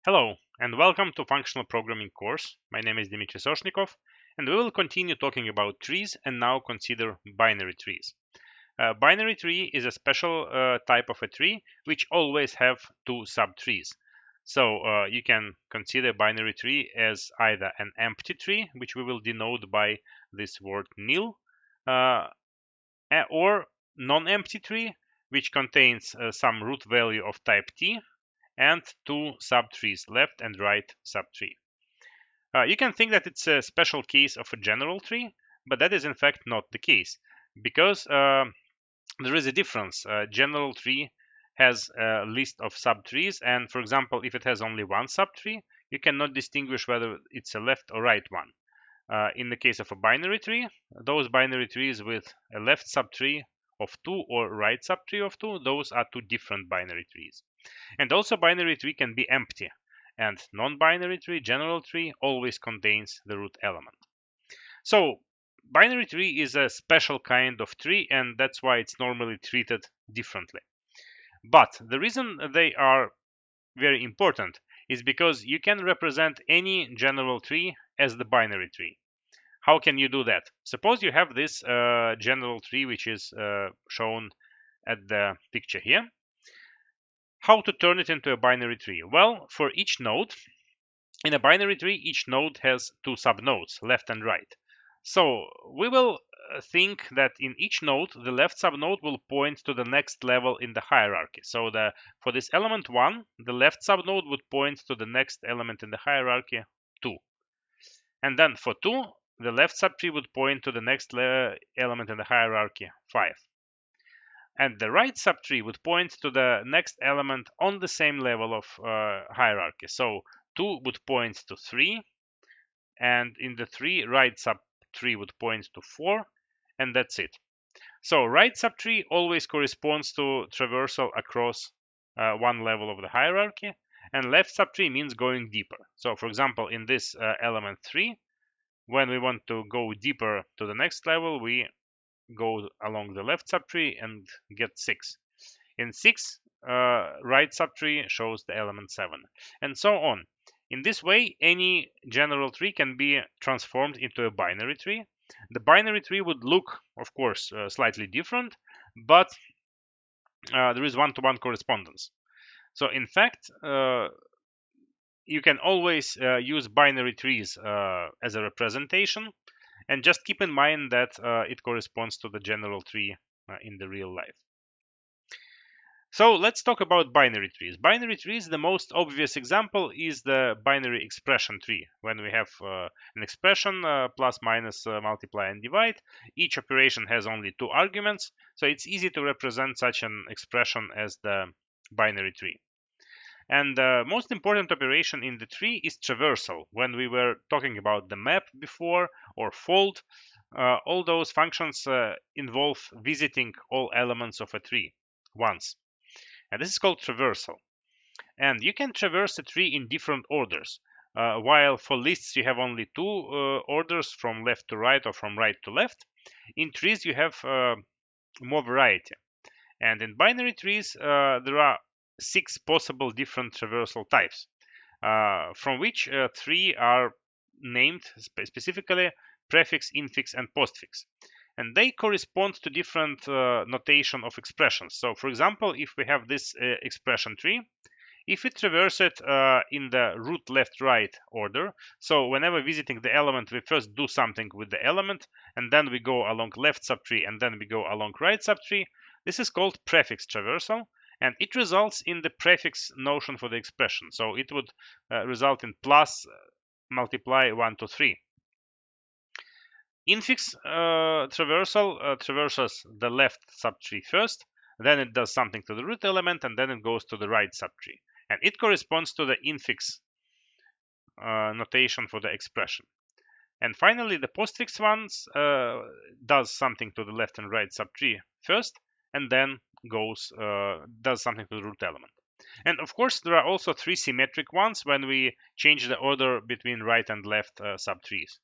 Hello, and welcome to Functional Programming course. My name is Dmitry Soshnikov, and we will continue talking about trees and now consider binary trees. Binary tree is a special type of a tree which always have two subtrees. So you can consider binary tree as either an empty tree, which we will denote by this word nil, uh, or non-empty tree, which contains some root value of type t and two subtrees, left and right subtree. You can think that it's a special case of a general tree, but that is in fact not the case, because there is a difference. General tree has a list of subtrees, and for example, if it has only one subtree, you cannot distinguish whether it's a left or right one. In the case of a binary tree, those binary trees with a left subtree of 2 or right subtree of 2, those are two different binary trees. And also binary tree can be empty, and non-binary tree, general tree, always contains the root element. So binary tree is a special kind of tree, and that's why it's normally treated differently. But the reason they are very important is because you can represent any general tree as the binary tree. How can you do that? Suppose you have this general tree which is shown at the picture here. How to turn it into a binary tree? Well, for each node, in a binary tree, each node has two subnodes, left and right. So we will think that in each node, the left subnode will point to the next level in the hierarchy. So for this element 1, the left subnode would point to the next element in the hierarchy, 2. And then for 2, the left subtree would point to the next element in the hierarchy, 5. And the right subtree would point to the next element on the same level of hierarchy. So 2 would point to 3, and in the 3, right subtree would point to 4, and that's it. So right subtree always corresponds to traversal across one level of the hierarchy, and left subtree means going deeper. So for example, in this element 3, when we want to go deeper to the next level, we go along the left subtree and get 6. In 6, right subtree shows the element 7, and so on. In this way, any general tree can be transformed into a binary tree. The binary tree would look, of course, slightly different, but there is one-to-one correspondence. So in fact, you can always use binary trees as a representation, and just keep in mind that it corresponds to the general tree in the real life. So let's talk about binary trees. Binary trees, the most obvious example is the binary expression tree. When we have an expression, plus, minus, multiply, and divide, each operation has only two arguments, so it's easy to represent such an expression as the binary tree. And the most important operation in the tree is traversal. When we were talking about the map before, or fold, all those functions involve visiting all elements of a tree once. And this is called traversal. And you can traverse a tree in different orders. While for lists you have only two orders, from left to right or from right to left, in trees you have more variety. And in binary trees there are 6 possible different traversal types, from which 3 are named specifically: prefix, infix, and postfix. And they correspond to different notation of expressions. So for example, if we have this expression tree, if we traverse it in the root left right order, so whenever visiting the element, we first do something with the element, and then we go along left subtree, and then we go along right subtree, this is called prefix traversal, and it results in the prefix notion for the expression. So it would result in plus, multiply, 1 to 3. Infix traversal traverses the left subtree first, then it does something to the root element, and then it goes to the right subtree. And it corresponds to the infix notation for the expression. And finally, the postfix ones does something to the left and right subtree first, and then does something to the root element. And of course, there are also 3 symmetric ones when we change the order between right and left subtrees.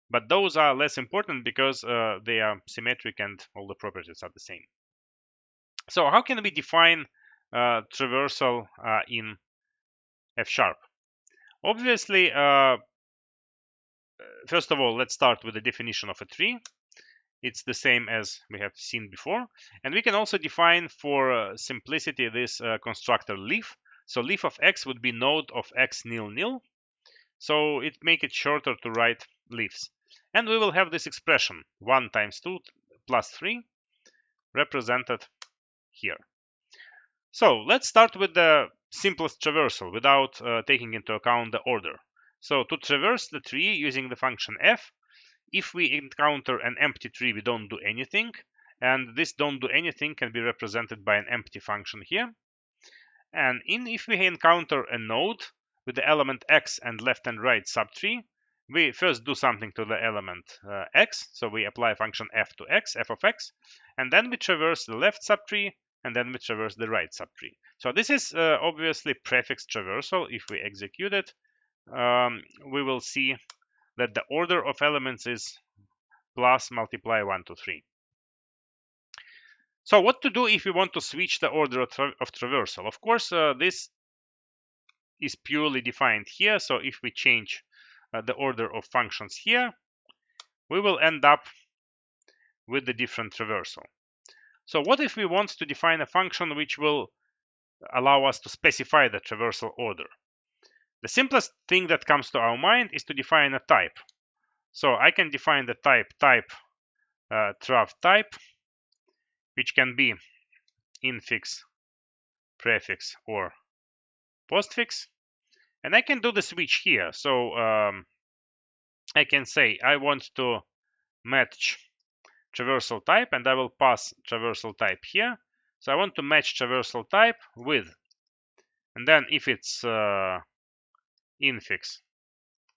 But those are less important because they are symmetric and all the properties are the same. So how can we define traversal in F sharp. Obviously, first of all, let's start with the definition of a tree. It's the same as we have seen before. And we can also define for simplicity this constructor leaf. So leaf of x would be node of x nil nil. So it make it shorter to write leaves. And we will have this expression 1 times 2 plus 3 represented here. So let's start with the simplest traversal without taking into account the order. So to traverse the tree using the function f, if we encounter an empty tree, we don't do anything. And this don't do anything can be represented by an empty function here. And if we encounter a node with the element x and left and right subtree, we first do something to the element x. So we apply function f to x, f of x, and then we traverse the left subtree, and then we traverse the right subtree. So this is obviously prefix traversal. If we execute it, we will see that the order of elements is plus multiply 1 to 3. So what to do if we want to switch the order of traversal? Of course, this is purely defined here. So if we change the order of functions here, we will end up with the different traversal. So what if we want to define a function which will allow us to specify the traversal order? The simplest thing that comes to our mind is to define a type. So I can define the type trav type, which can be infix, prefix, or postfix. And I can do the switch here. So I can say I want to match traversal type, and I will pass traversal type here. So I want to match traversal type with, and then if it's infix,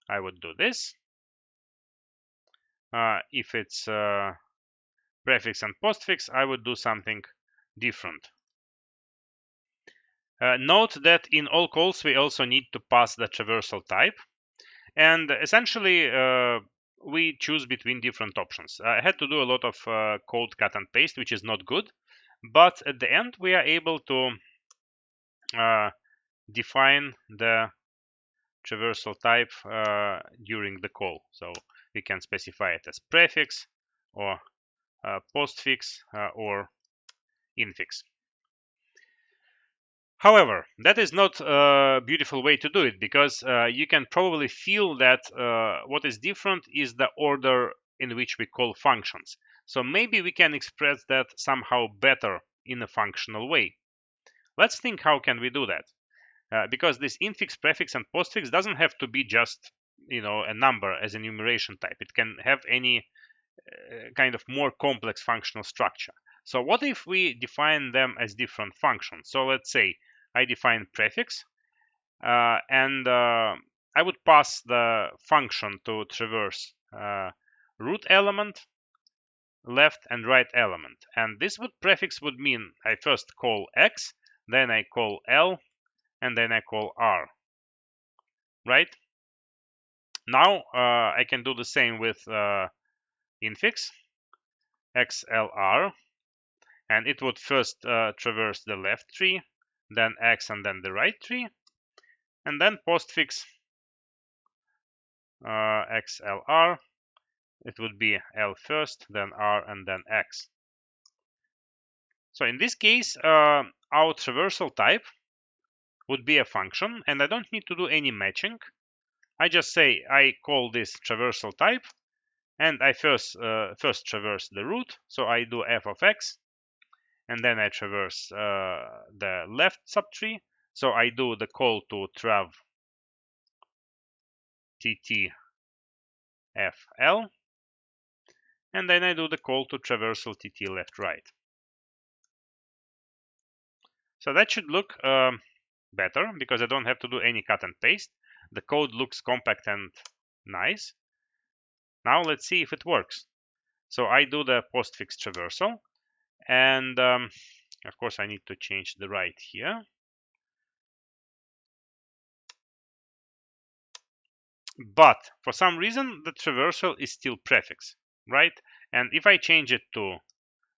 I would do this. If it's prefix and postfix, I would do something different. Note that in all calls we also need to pass the traversal type, and essentially we choose between different options. I had to do a lot of code cut and paste, which is not good, but at the end we are able to define the traversal type during the call. So we can specify it as prefix or postfix or infix. However, that is not a beautiful way to do it, because you can probably feel that what is different is the order in which we call functions. So maybe we can express that somehow better in a functional way. Let's think how can we do that. Because this infix, prefix, and postfix doesn't have to be just a number as a enumeration type. It can have any kind of more complex functional structure. So what if we define them as different functions? So let's say I define prefix, and I would pass the function to traverse root element, left and right element. And this prefix would mean I first call x, then I call l, and then I call r. Right? Now I can do the same with infix, xlr, and it would first traverse the left tree, then x, and then the right tree, and then postfix xlr, it would be l first, then r, and then x. So in this case, our traversal type would be a function, and I don't need to do any matching. I just say I call this traversal type, and I first traverse the root. So I do f of x, and then I traverse the left subtree. So I do the call to trav tt fl, and then I do the call to traversal tt left right. So that should look better, because I don't have to do any cut and paste. The code looks compact and nice. Now let's see if it works. So I do the postfix traversal, and of course I need to change the right here. But for some reason the traversal is still prefix, right? And if I change it to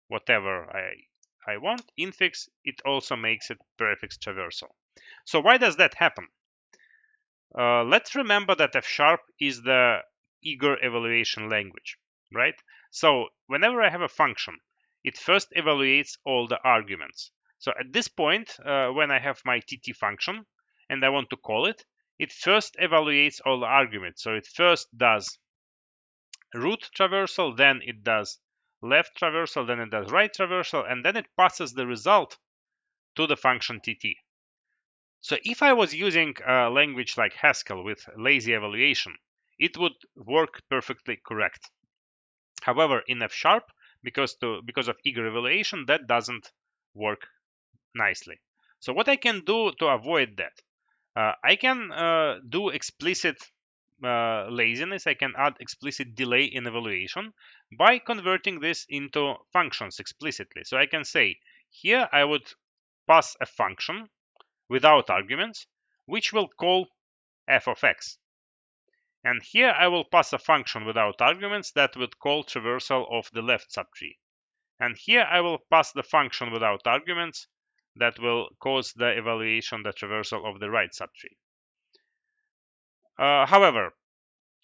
whatever I want, infix, it also makes it prefix traversal. So why does that happen? Let's remember that F# is the eager evaluation language, right? So whenever I have a function, it first evaluates all the arguments. So at this point, when I have my TT function and I want to call it, it first evaluates all the arguments. So it first does root traversal, then it does left traversal, then it does right traversal, and then it passes the result to the function TT. So if I was using a language like Haskell with lazy evaluation, it would work perfectly correct. However, in F#, because of eager evaluation, that doesn't work nicely. So what I can do to avoid that, I can do explicit laziness. I can add explicit delay in evaluation by converting this into functions explicitly. So I can say here I would pass a function without arguments, which will call f of x. And here I will pass a function without arguments that would call traversal of the left subtree. And here I will pass the function without arguments that will cause the evaluation, the traversal of the right subtree. However,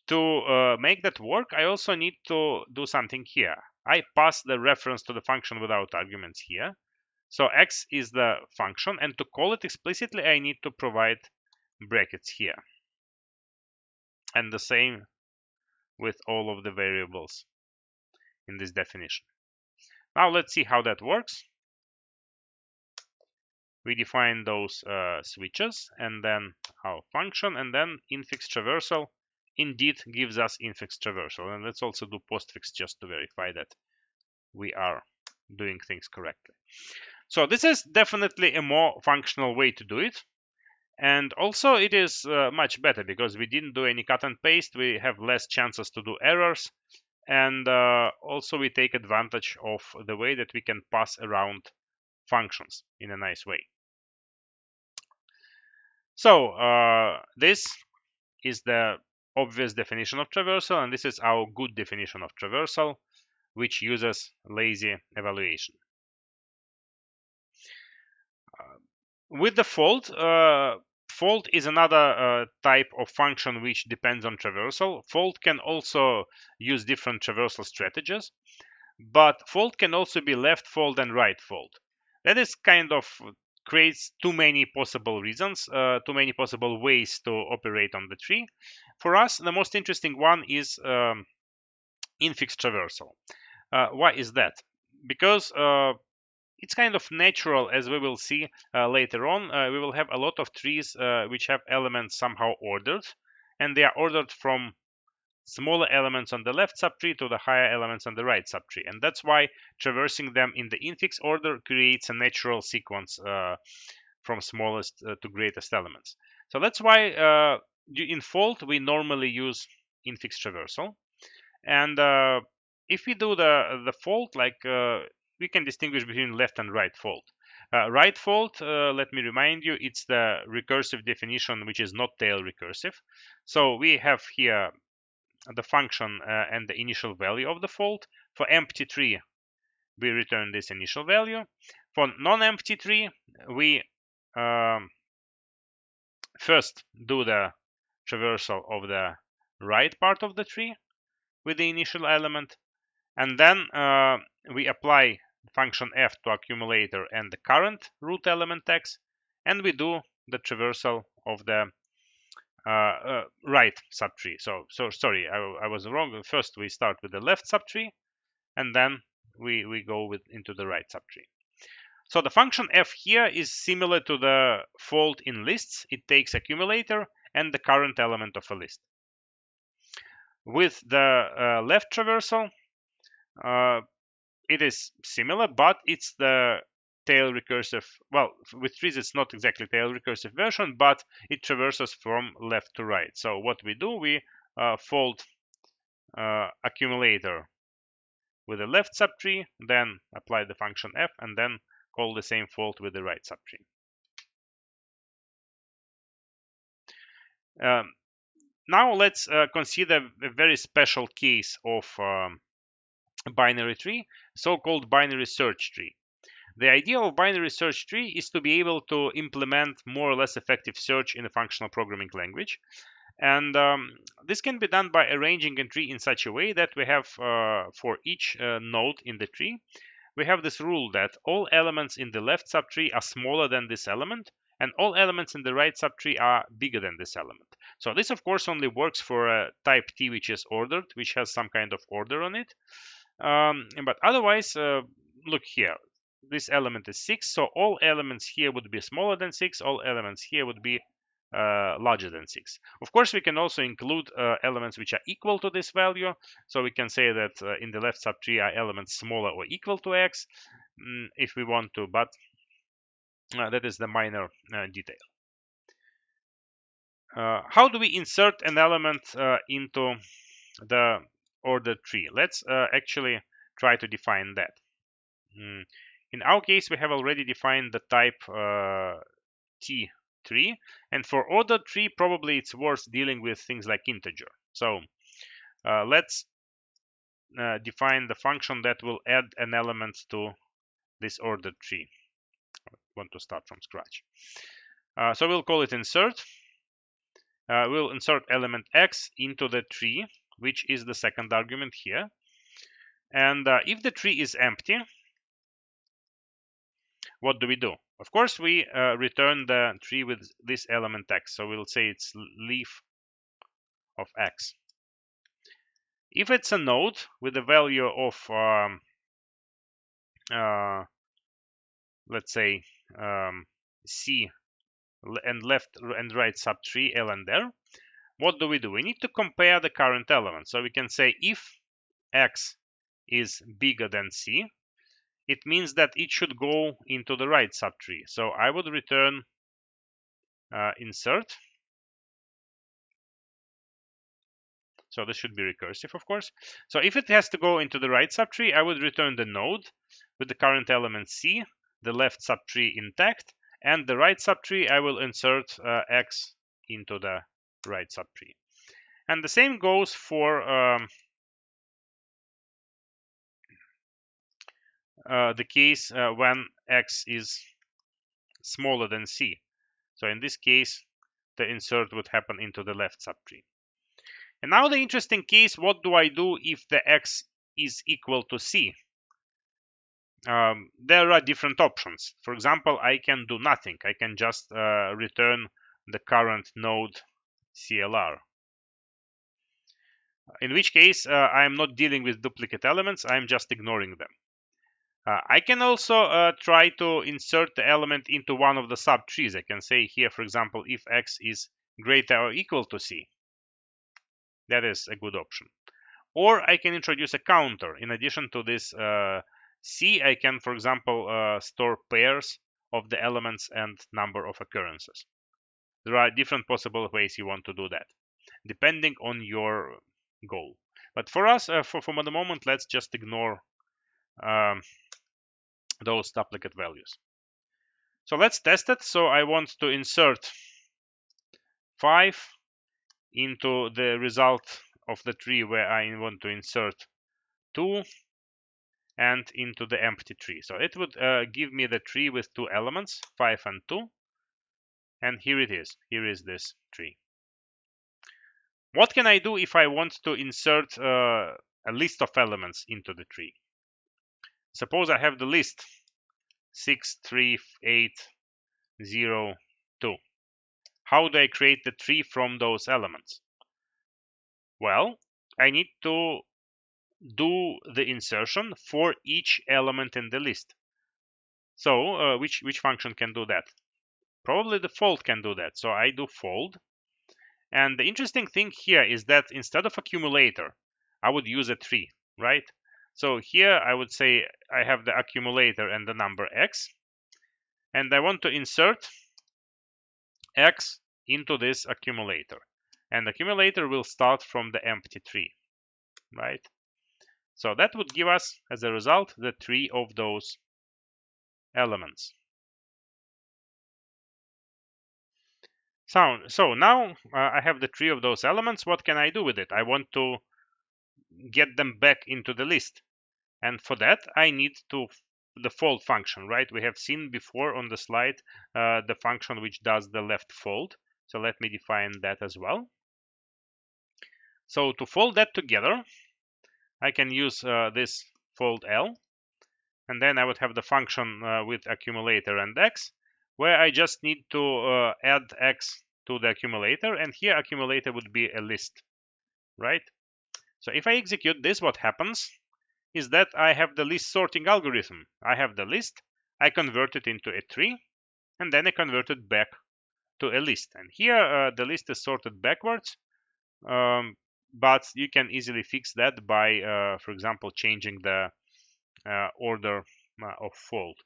to make that work, I also need to do something here. I pass the reference to the function without arguments here. So x is the function, and to call it explicitly, I need to provide brackets here. And the same with all of the variables in this definition. Now let's see how that works. We define those switches and then our function, and then infix traversal indeed gives us infix traversal. And let's also do postfix just to verify that we are doing things correctly. So this is definitely a more functional way to do it. And also it is much better because we didn't do any cut and paste. We have less chances to do errors. And also we take advantage of the way that we can pass around functions in a nice way. So this is the obvious definition of traversal, and this is our good definition of traversal, which uses lazy evaluation. With the fold, fold is another type of function which depends on traversal. Fold can also use different traversal strategies, but fold can also be left fold and right fold. That is kind of creates too many possible reasons, too many possible ways to operate on the tree. For us, the most interesting one is infix traversal. Why is that? Because it's kind of natural, as we will see later on. We will have a lot of trees which have elements somehow ordered, and they are ordered from smaller elements on the left subtree to the higher elements on the right subtree. And that's why traversing them in the infix order creates a natural sequence from smallest to greatest elements. So that's why in fold we normally use infix traversal. And if we do the fold, like we can distinguish between left and right fold. Right fold, let me remind you, it's the recursive definition which is not tail recursive. So we have here the function and the initial value of the fold. For empty tree, we return this initial value. For non-empty tree, we first do the traversal of the right part of the tree with the initial element, and then we apply function f to accumulator and the current root element x, and we do the traversal of the right subtree. So sorry, I was wrong. First we start with the left subtree, and then we go into the right subtree. So the function f here is similar to the fold in lists. It takes accumulator and the current element of a list. With the left traversal, it is similar, but it's the tail recursive. Well, with trees it's not exactly tail recursive version, but it traverses from left to right. So what we do, we fold accumulator with the left subtree, then apply the function f, and then call the same fold with the right subtree. Now let's consider a very special case of binary tree, so-called binary search tree. The idea of binary search tree is to be able to implement more or less effective search in a functional programming language. And this can be done by arranging a tree in such a way that we have for each node in the tree, we have this rule that all elements in the left subtree are smaller than this element, and all elements in the right subtree are bigger than this element. So this, of course, only works for a type T which is ordered, which has some kind of order on it. But otherwise, look here. This element is 6, so all elements here would be smaller than 6. All elements here would be larger than 6. Of course, we can also include elements which are equal to this value. So we can say that in the left subtree are elements smaller or equal to x if we want to, but that is the minor detail. How do we insert an element into the ordered tree? Let's actually try to define that. In our case, we have already defined the type T tree, and for ordered tree probably it's worth dealing with things like integer. So let's define the function that will add an element to this ordered tree. I want to start from scratch. So we'll call it insert. We'll insert element x into the tree, which is the second argument here. And if the tree is empty, what do we do? Of course, we return the tree with this element x. So we'll say it's leaf of x. If it's a node with a value of, let's say, C and left and right subtree L and R, what do? We need to compare the current element. So we can say if x is bigger than C, it means that it should go into the right subtree. So I would return insert. So this should be recursive, of course. So if it has to go into the right subtree, I would return the node with the current element C, the left subtree intact, and the right subtree, I will insert x into the right subtree. And the same goes for the case when x is smaller than C. So in this case, the insert would happen into the left subtree. And now the interesting case, what do I do if the x is equal to C? There are different options. For example, I can do nothing. I can just return the current node CLR. In which case, I'm not dealing with duplicate elements. I'm just ignoring them. I can also try to insert the element into one of the subtrees. I can say here, for example, if x is greater or equal to C. That is a good option. Or I can introduce a counter. In addition to this C, I can, for example, store pairs of the elements and number of occurrences. There are different possible ways you want to do that, depending on your goal. But for us, for the moment, let's just ignore those duplicate values. So let's test it. So I want to insert 5 into the result of the tree where I want to insert 2 and into the empty tree. So it would give me the tree with 2 elements, 5 and 2. And here it is. Here is this tree. What can I do if I want to insert a list of elements into the tree? Suppose I have the list 6, 3, 8, 0, 2. How do I create the tree from those elements? Well, I need to do the insertion for each element in the list. So which function can do that? Probably the fold can do that. So I do fold. And the interesting thing here is that instead of accumulator, I would use a tree, right? So here I would say I have the accumulator and the number x, and I want to insert x into this accumulator. And the accumulator will start from the empty tree, right? So that would give us, as a result, the tree of those elements. So now I have the tree of those elements. What can I do with it? I want to get them back into the list. And for that, I need to the fold function, right? We have seen before on the slide the function which does the left fold. So let me define that as well. So to fold that together, I can use this fold L, and then I would have the function with accumulator and X, where I just need to add X to the accumulator, and here accumulator would be a list, right? So if I execute this, what happens is that I have the list sorting algorithm. I have the list, I convert it into a tree, and then I convert it back to a list. And here the list is sorted backwards, but you can easily fix that by, for example, changing the order of fold.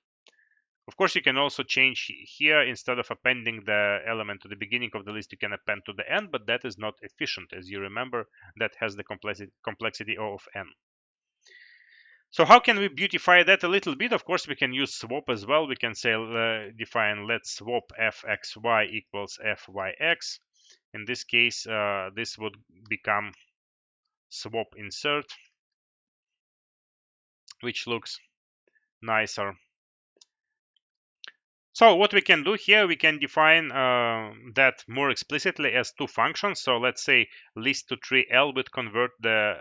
Of course, you can also change here, instead of appending the element to the beginning of the list, you can append to the end, but that is not efficient. As you remember, that has the complexity of n. So how can we beautify that a little bit? Of course, we can use swap as well. We can say define let swap fxy equals fyx. In this case, this would become swap insert, which looks nicer. So what we can do here, we can define that more explicitly as two functions. So let's say list to tree L would convert the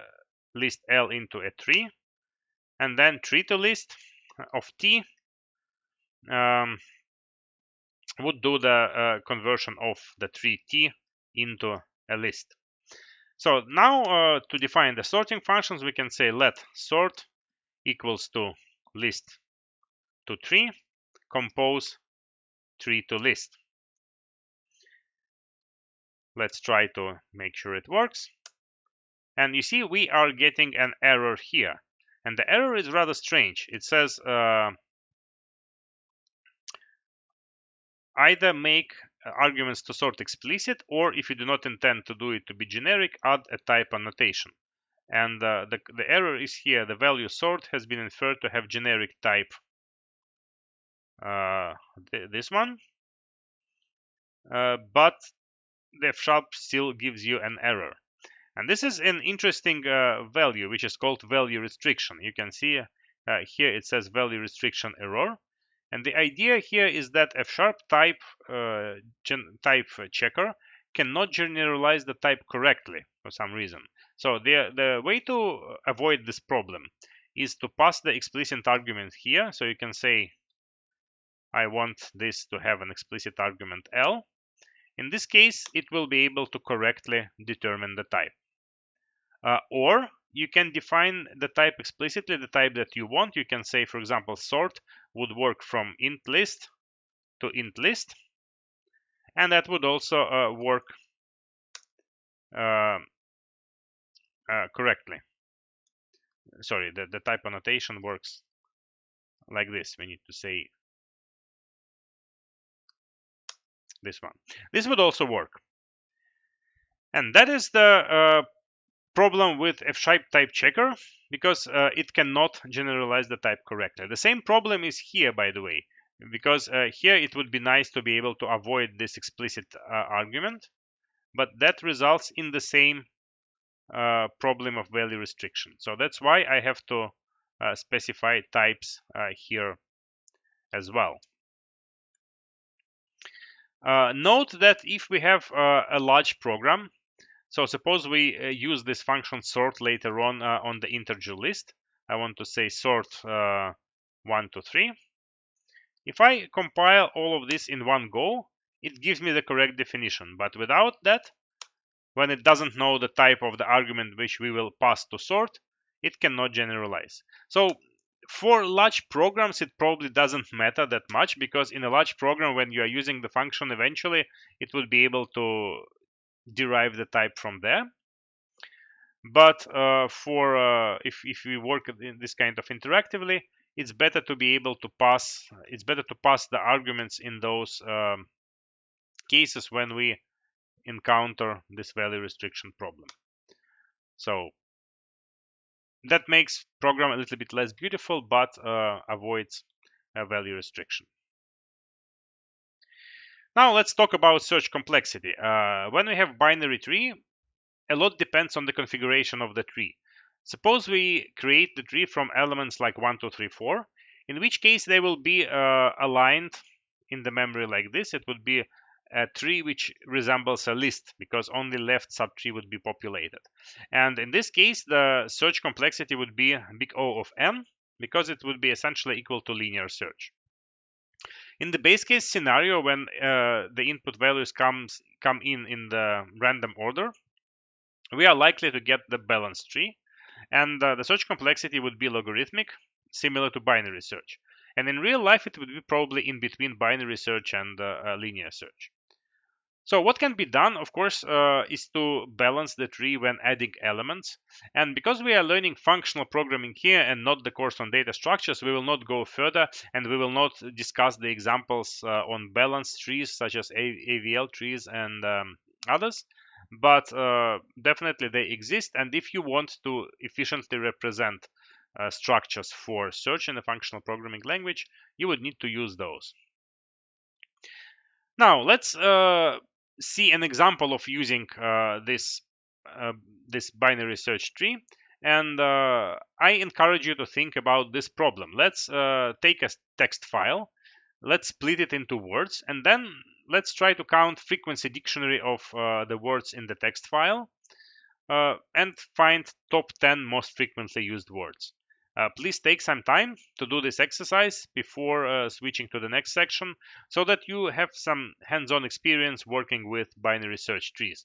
list L into a tree, and then tree to list of T would do the conversion of the tree T into a list. So now to define the sorting functions, we can say let sort equals to list to tree, compose tree to list. Let's try to make sure it works. And you see we are getting an error here. And the error is rather strange. It says either make arguments to sort explicit, or if you do not intend to do it to be generic, add a type annotation. And the error is here. The value sort has been inferred to have generic type, this one, but the F# still gives you an error. And this is an interesting value, which is called value restriction. You can see here it says value restriction error. And the idea here is that F# type checker cannot generalize the type correctly for some reason. So the way to avoid this problem is to pass the explicit argument here. So you can say, I want this to have an explicit argument L. In this case, it will be able to correctly determine the type. Or you can define the type explicitly, the type that you want. You can say, for example, sort would work from int list to int list, and that would also work correctly. Sorry, the type annotation works like this. We need to say this one. This would also work. And that is the problem with F# type checker, because it cannot generalize the type correctly. The same problem is here, by the way, because here it would be nice to be able to avoid this explicit argument, but that results in the same problem of value restriction. So that's why I have to specify types here as well. Note that if we have a large program, so suppose we use this function sort later on the integer list. I want to say sort 1 to 3. If I compile all of this in one go, it gives me the correct definition. But without that, when it doesn't know the type of the argument which we will pass to sort, it cannot generalize. So for large programs, it probably doesn't matter that much, because in a large program, when you are using the function eventually, it will be able to derive the type from there. But if we work in this kind of interactively, it's better to be able to pass. It's better to pass the arguments in those cases when we encounter this value restriction problem. So that makes program a little bit less beautiful, but avoids a value restriction. Now let's talk about search complexity. When we have binary tree, a lot depends on the configuration of the tree. Suppose we create the tree from elements like 1, 2, 3, 4. in which case they will be aligned in the memory like this. It would be a tree which resembles a list because only left subtree would be populated. And in this case, the search complexity would be big O of n because it would be essentially equal to linear search. In the base case scenario, when the input values come in the random order, we are likely to get the balanced tree, and the search complexity would be logarithmic, similar to binary search. And in real life, it would be probably in between binary search and linear search. So what can be done, of course, is to balance the tree when adding elements. And because we are learning functional programming here and not the course on data structures, we will not go further and we will not discuss the examples on balanced trees such as AVL trees and others. But definitely they exist. And if you want to efficiently represent structures for search in a functional programming language, you would need to use those. Now let's see an example of using this binary search tree, and I encourage you to think about this problem. Let's take a text file, let's split it into words, and then let's try to count frequency dictionary of the words in the text file and find top 10 most frequently used words. Please take some time to do this exercise before switching to the next section so that you have some hands-on experience working with binary search trees.